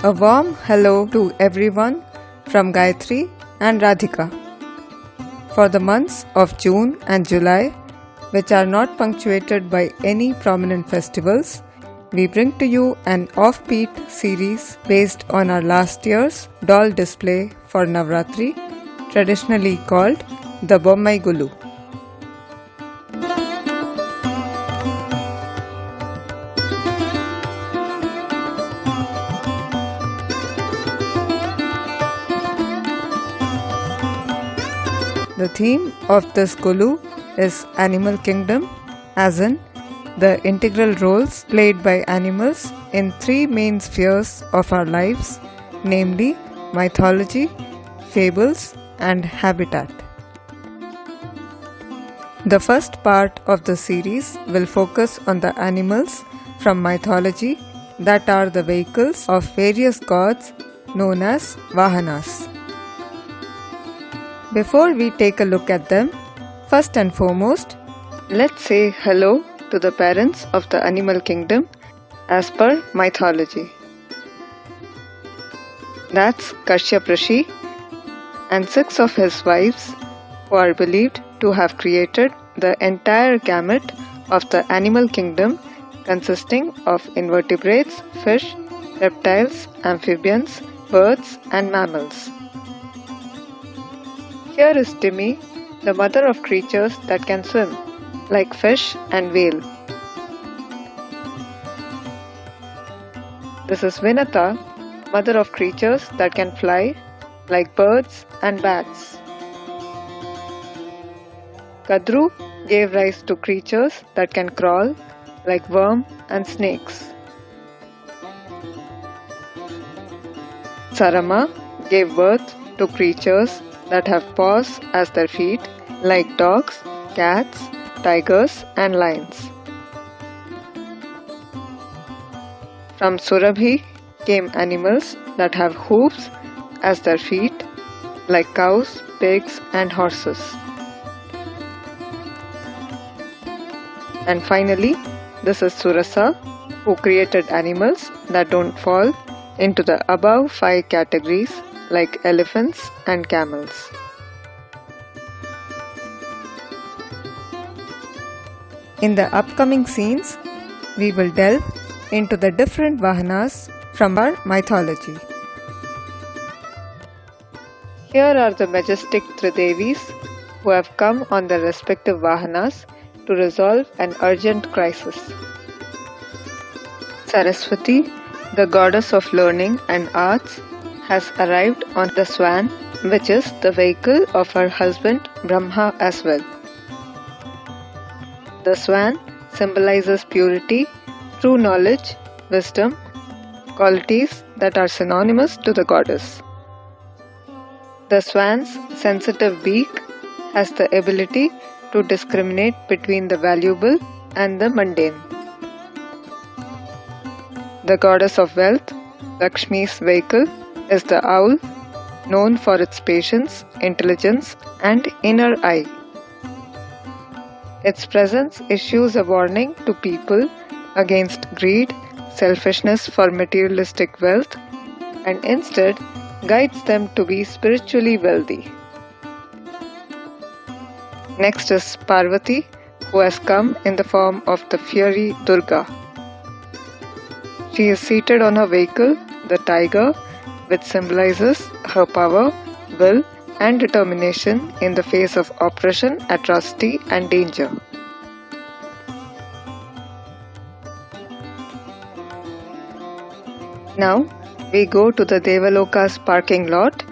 A warm hello to everyone from Gayathri and Radhika. For the months of June and July, which are not punctuated by any prominent festivals, we bring to you an offbeat series based on our last year's doll display for Navratri, traditionally called the Navratri Golu. The theme of this Golu is Animal Kingdom, as in the integral roles played by animals in three main spheres of our lives, namely mythology, fables, and habitat. The first part of the series will focus on the animals from mythology that are the vehicles of various gods known as Vahanas. Before we take a look at them, first and foremost, let's say hello to the parents of the animal kingdom as per mythology. That's Kashyap Rishi and 6 of his wives who are believed to have created the entire gamut of the animal kingdom consisting of invertebrates, fish, reptiles, amphibians, birds and mammals. Here is Timmy, the mother of creatures that can swim, like fish and whale. This is Vinata, mother of creatures that can fly, like birds and bats. Kadru gave rise to creatures that can crawl, like worm and snakes. Sarama gave birth to creatures that have paws as their feet, like dogs, cats, tigers and lions. From Surabhi came animals that have hooves as their feet, like cows, pigs and horses. And finally, this is Surasa, who created animals that don't fall into the above 5 categories, like elephants and camels. In the upcoming scenes, we will delve into the different Vahanas from our mythology. Here are the majestic Tridevis who have come on their respective Vahanas to resolve an urgent crisis. Saraswati, the goddess of learning and arts, has arrived on the swan, which is the vehicle of her husband Brahma as well. The swan symbolizes purity, true knowledge, wisdom, qualities that are synonymous to the goddess. The swan's sensitive beak has the ability to discriminate between the valuable and the mundane. The goddess of wealth, Lakshmi's vehicle, is the owl, known for its patience, intelligence, and inner eye. Its presence issues a warning to people against greed, selfishness for materialistic wealth, and instead guides them to be spiritually wealthy. Next is Parvati, who has come in the form of the fiery Durga. She is seated on her vehicle, the tiger, which symbolizes her power, will, and determination in the face of oppression, atrocity, and danger. Now, we go to the Devaloka's parking lot,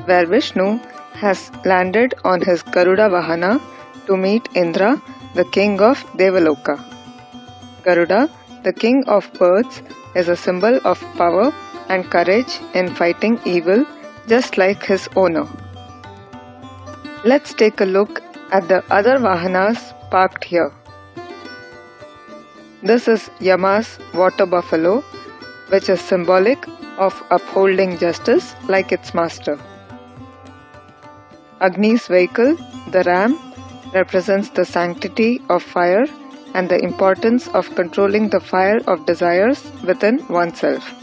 where Vishnu has landed on his Garuda Vahana to meet Indra, the king of Devaloka. Garuda, the king of birds, is a symbol of power and courage in fighting evil, just like his owner. Let's take a look at the other Vahanas parked here. This is Yama's water buffalo, which is symbolic of upholding justice like its master. Agni's vehicle, the ram, represents the sanctity of fire and the importance of controlling the fire of desires within oneself.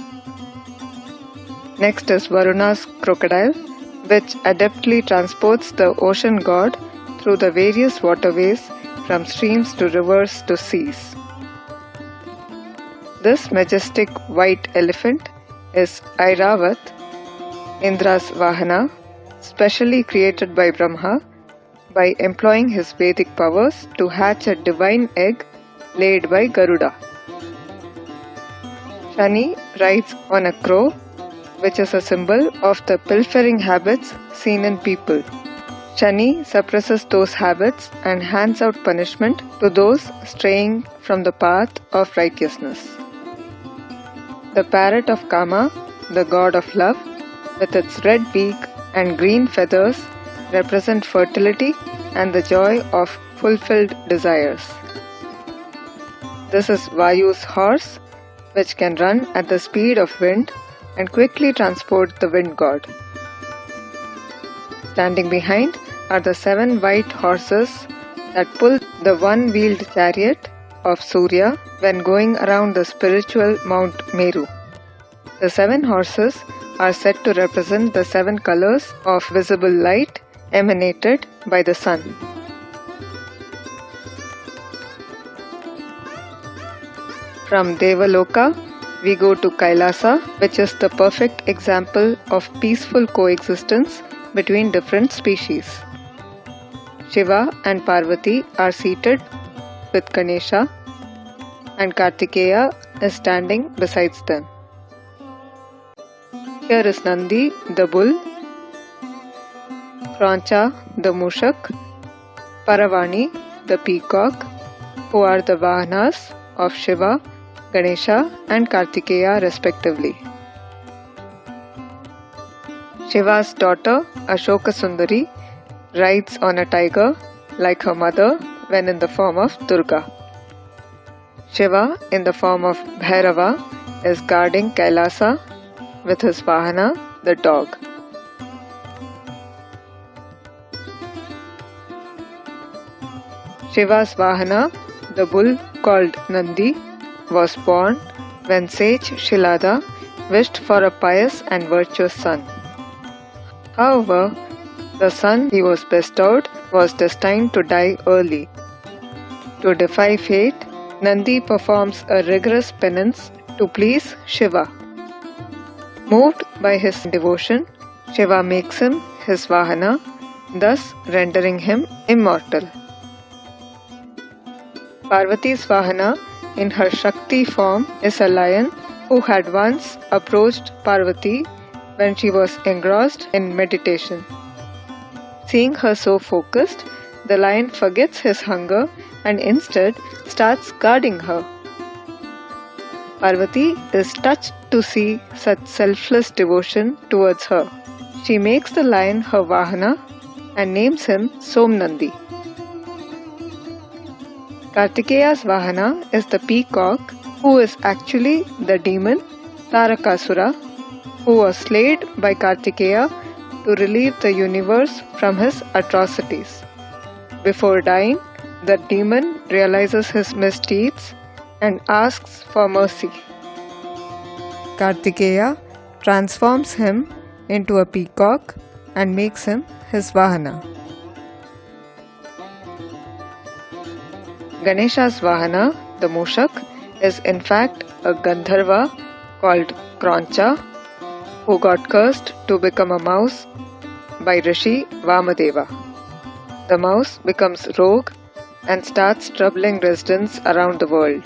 Next is Varuna's crocodile, which adeptly transports the ocean god through the various waterways from streams to rivers to seas. This majestic white elephant is Airavat, Indra's Vahana, specially created by Brahma by employing his Vedic powers to hatch a divine egg laid by Garuda. Shani rides on a crow, which is a symbol of the pilfering habits seen in people. Shani suppresses those habits and hands out punishment to those straying from the path of righteousness. The parrot of Kama, the god of love, with its red beak and green feathers, represent fertility and the joy of fulfilled desires. This is Vayu's horse, which can run at the speed of wind and quickly transport the wind god. Standing behind are the 7 white horses that pull the one-wheeled chariot of Surya when going around the spiritual Mount Meru. The 7 horses are said to represent the 7 colors of visible light emanated by the sun. From Devaloka, we go to Kailasa, which is the perfect example of peaceful coexistence between different species. Shiva and Parvati are seated with Ganesha, and Kartikeya is standing besides them. Here is Nandi, the bull, Krancha, the mushak, Paravani, the peacock, who are the Vahanas of Shiva, Ganesha and Kartikeya respectively. Shiva's daughter, Ashoka Sundari, rides on a tiger like her mother when in the form of Durga. Shiva, in the form of Bhairava, is guarding Kailasa with his Vahana, the dog. Shiva's Vahana, the bull called Nandi, was born when sage Shilada wished for a pious and virtuous son. However, the son he was bestowed was destined to die early. To defy fate, Nandi performs a rigorous penance to please Shiva. Moved by his devotion, Shiva makes him his Vahana, thus rendering him immortal. Parvati's Vahana in her Shakti form is a lion who had once approached Parvati when she was engrossed in meditation. Seeing her so focused, the lion forgets his hunger and instead starts guarding her. Parvati is touched to see such selfless devotion towards her. She makes the lion her Vahana and names him Somnandi. Kartikeya's Vahana is the peacock, who is actually the demon Tarakasura, who was slayed by Kartikeya to relieve the universe from his atrocities. Before dying, the demon realizes his misdeeds and asks for mercy. Kartikeya transforms him into a peacock and makes him his Vahana. Ganesha's Vahana, the mushak, is in fact a Gandharva called Krancha, who got cursed to become a mouse by Rishi Vamadeva. The mouse becomes rogue and starts troubling residents around the world.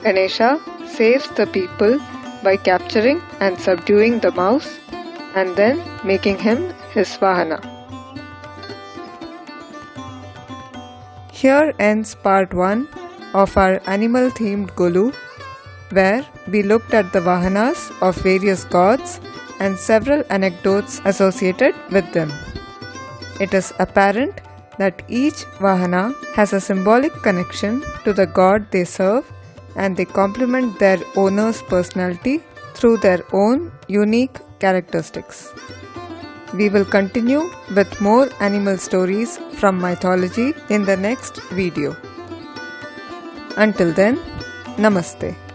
Ganesha saves the people by capturing and subduing the mouse and then making him his Vahana. Here ends part 1 of our animal-themed Golu, where we looked at the Vahanas of various gods and several anecdotes associated with them. It is apparent that each Vahana has a symbolic connection to the god they serve, and they complement their owner's personality through their own unique characteristics. We will continue with more animal stories from mythology in the next video. Until then, Namaste.